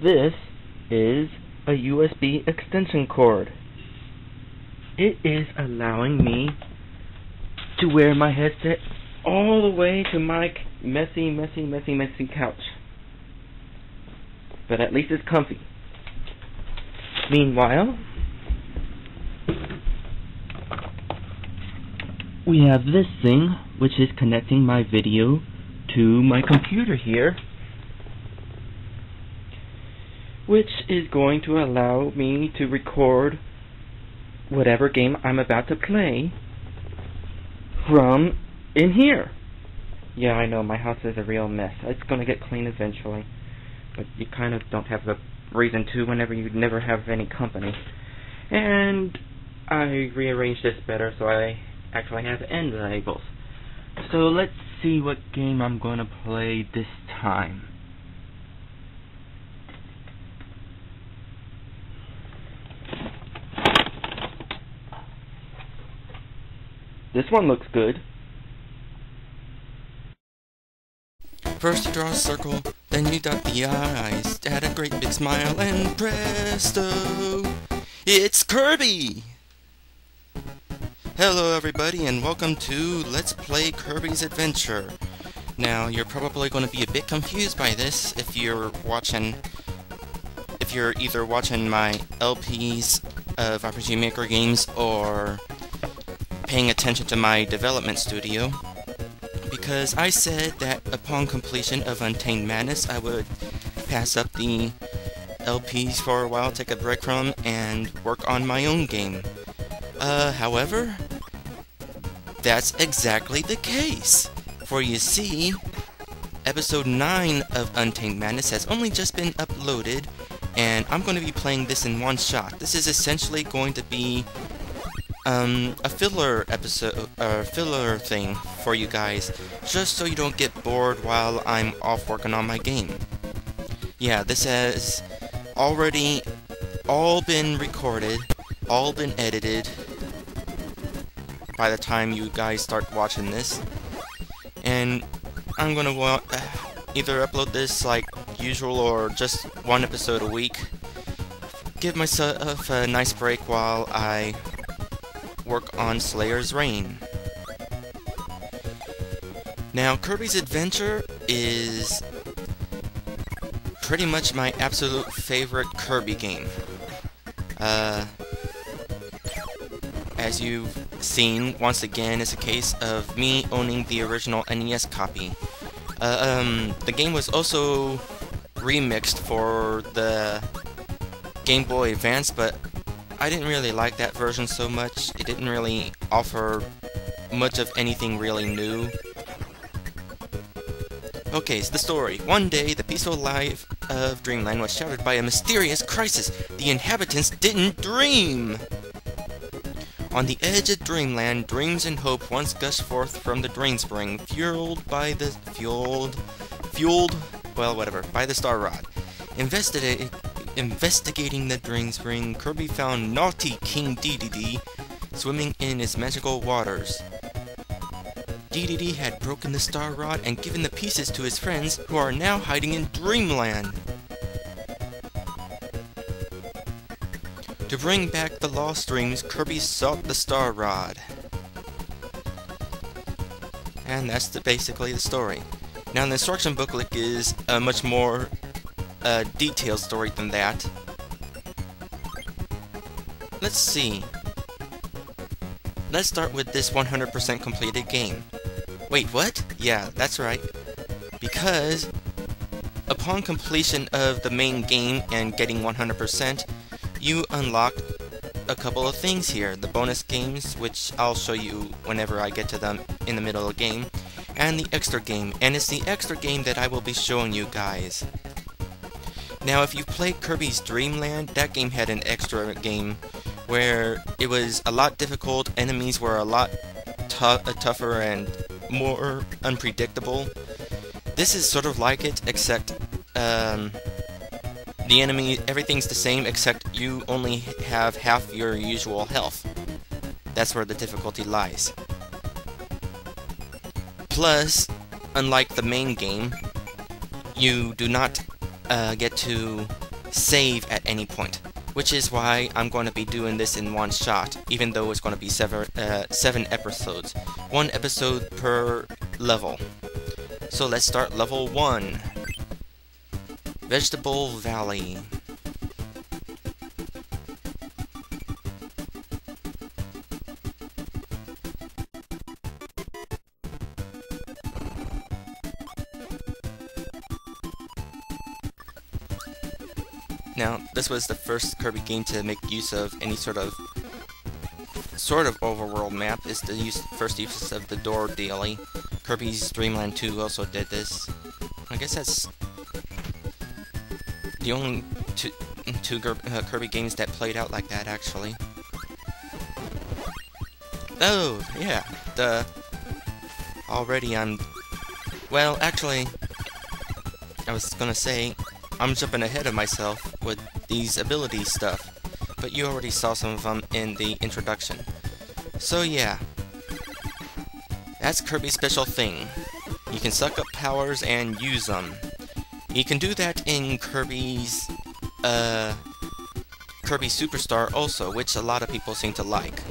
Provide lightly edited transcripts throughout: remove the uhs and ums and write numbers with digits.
This is a USB extension cord. It is allowing me to wear my headset all the way to my messy couch. But at least it's comfy. Meanwhile, we have this thing, which is connecting my video to my computer here, which is going to allow me to record whatever game I'm about to play from in here. Yeah, I know, my house is a real mess. It's going to get clean eventually, but you kind of don't have the reason to whenever you never have any company. And I rearranged this better so I actually have end labels. So let's see what game I'm going to play this time. This one looks good. First you draw a circle, then you dot the eyes, add a great big smile, and presto! It's Kirby! Hello everybody, and welcome to Let's Play Kirby's Adventure. Now, you're probably going to be a bit confused by this if you're either watching my LPs of RPG Maker games or paying attention to my development studio, because I said that upon completion of Untamed Madness I would pass up the LPs for a while, take a break from, and work on my own game. However, that's exactly the case. For you see, episode 9 of Untamed Madness has only just been uploaded, and I'm going to be playing this in one shot. This is essentially going to be a filler episode, filler thing for you guys, just so you don't get bored while I'm off working on my game. Yeah, this has already all been recorded, all been edited by the time you guys start watching this, and I'm gonna either upload this like usual or just one episode a week. Give myself a nice break while I work on Slayer's Reign. Now, Kirby's Adventure is pretty much my absolute favorite Kirby game. As you've seen, once again, is a case of me owning the original NES copy. The game was also remixed for the Game Boy Advance, but I didn't really like that version so much. It didn't really offer much of anything really new. Okay, so the story. One day, the peaceful life of Dreamland was shattered by a mysterious crisis. The inhabitants didn't dream! On the edge of Dreamland, dreams and hope once gushed forth from the Dream Spring, fueled by the Star Rod. Investigating the Dream Spring, Kirby found naughty King Dedede swimming in his magical waters. Dedede had broken the Star Rod and given the pieces to his friends, who are now hiding in Dreamland. To bring back the lost dreams, Kirby sought the Star Rod. And that's basically the story. Now, the instruction booklet is a much more detailed story than that. Let's see. Let's start with this 100% completed game. Wait, what? Yeah, that's right. Because upon completion of the main game and getting 100%, you unlock a couple of things here. The bonus games, which I'll show you whenever I get to them in the middle of the game, and the extra game. And it's the extra game that I will be showing you guys. Now, if you played Kirby's Dream Land, that game had an extra game where it was a lot difficult, enemies were a lot tougher and more unpredictable. This is sort of like it, except the enemy, everything's the same, except you only have half your usual health. That's where the difficulty lies. Plus, unlike the main game, you do not get to save at any point, which is why I'm going to be doing this in one shot, even though it's going to be 7 episodes. 1 episode per level. So let's start level 1. Vegetable Valley. Now, this was the first Kirby game to make use of any sort of overworld map. It's the first use of the door daily. Kirby's Dream Land 2 also did this. I guess that's the only two Kirby games that played out like that, actually. Oh, yeah, well, actually, I was gonna say, I'm jumping ahead of myself with these ability stuff, but you already saw some of them in the introduction. So yeah, that's Kirby's special thing. You can suck up powers and use them. You can do that in Kirby Superstar also, which a lot of people seem to like.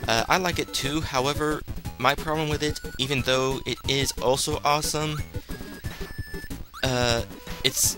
I like it too, however, my problem with it, even though it is also awesome, it's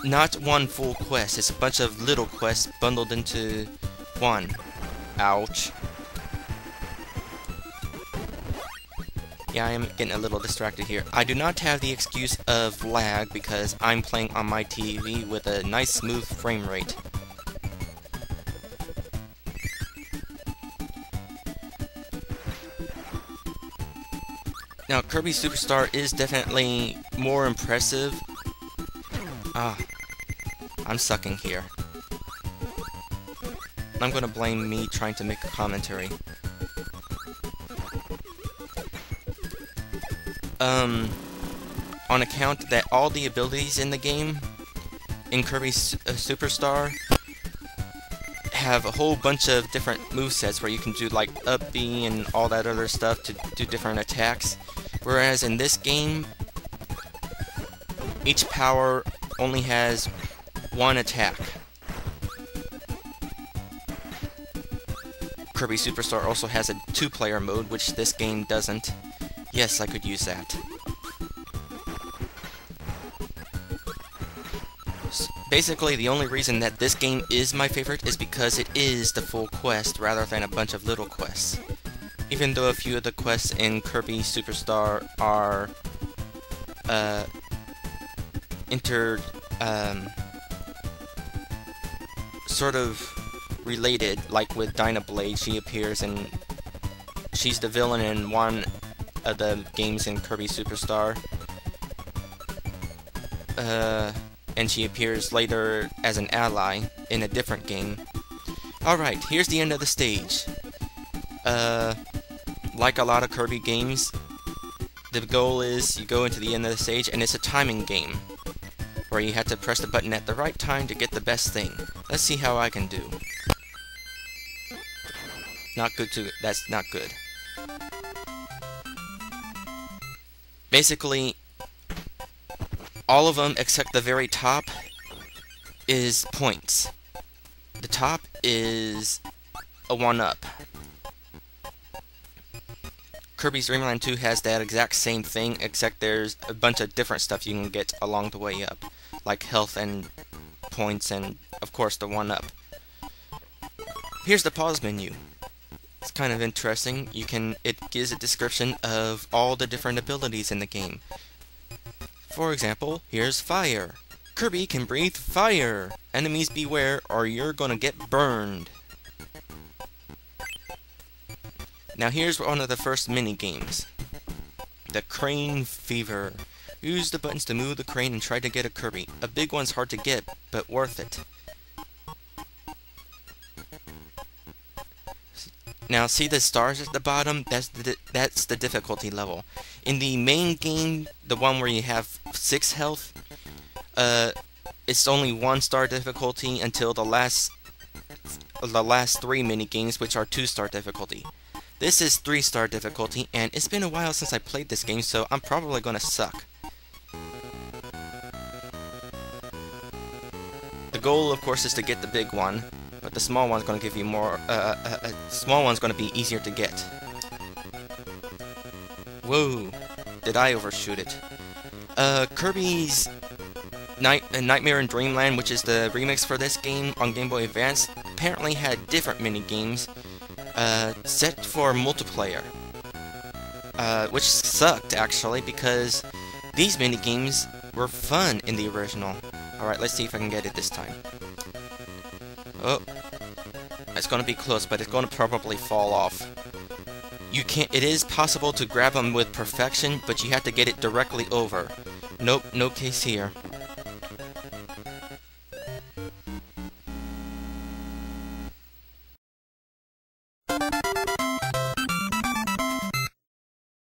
not one full quest, it's a bunch of little quests bundled into one. Ouch. Yeah, I am getting a little distracted here. I do not have the excuse of lag because I'm playing on my TV with a nice smooth frame rate. Now, Kirby Superstar is definitely more impressive. I'm sucking here. I'm gonna blame me trying to make a commentary. On account that all the abilities in the game, in Kirby Superstar, have a whole bunch of different movesets where you can do like up B and all that other stuff to do different attacks. Whereas in this game, each power only has one attack. Kirby Superstar also has a 2-player mode, which this game doesn't. Yes, I could use that. Basically, the only reason that this game is my favorite is because it is the full quest rather than a bunch of little quests. Even though a few of the quests in Kirby Superstar are sort of related, like with Dynablade, she appears and she's the villain in one of the games in Kirby Superstar. And she appears later as an ally in a different game. Alright, here's the end of the stage. Like a lot of Kirby games, the goal is you go into the end of the stage and it's a timing game, where you have to press the button at the right time to get the best thing. Let's see how I can do. Not good too. That's not good. Basically, all of them except the very top is points. The top is a 1-up. Kirby's Dream Land 2 has that exact same thing, except there's a bunch of different stuff you can get along the way up, like health and points and, of course, the 1-up. Here's the pause menu. It's kind of interesting. It gives a description of all the different abilities in the game. For example, here's fire. Kirby can breathe fire. Enemies beware or you're gonna get burned. Now here's one of the first mini-games. The Crane Fever. Use the buttons to move the crane and try to get a Kirby. A big one's hard to get, but worth it. Now see the stars at the bottom? That's the difficulty level. In the main game, the one where you have 6 health, it's only 1-star difficulty until the last 3 mini games, which are 2-star difficulty. This is 3-star difficulty, and it's been a while since I played this game, so I'm probably gonna suck. goal, of course, is to get the big one, but the small one's going to give you more. Small one's going to be easier to get. Whoa! Did I overshoot it? Kirby's Nightmare in Dreamland, which is the remix for this game on Game Boy Advance, apparently had different mini-games set for multiplayer. Which sucked, actually, because these mini-games were fun in the original. Alright, let's see if I can get it this time. Oh. It's gonna be close, but it's gonna probably fall off. You can't. It is possible to grab them with perfection, but you have to get it directly over. Nope, no case here.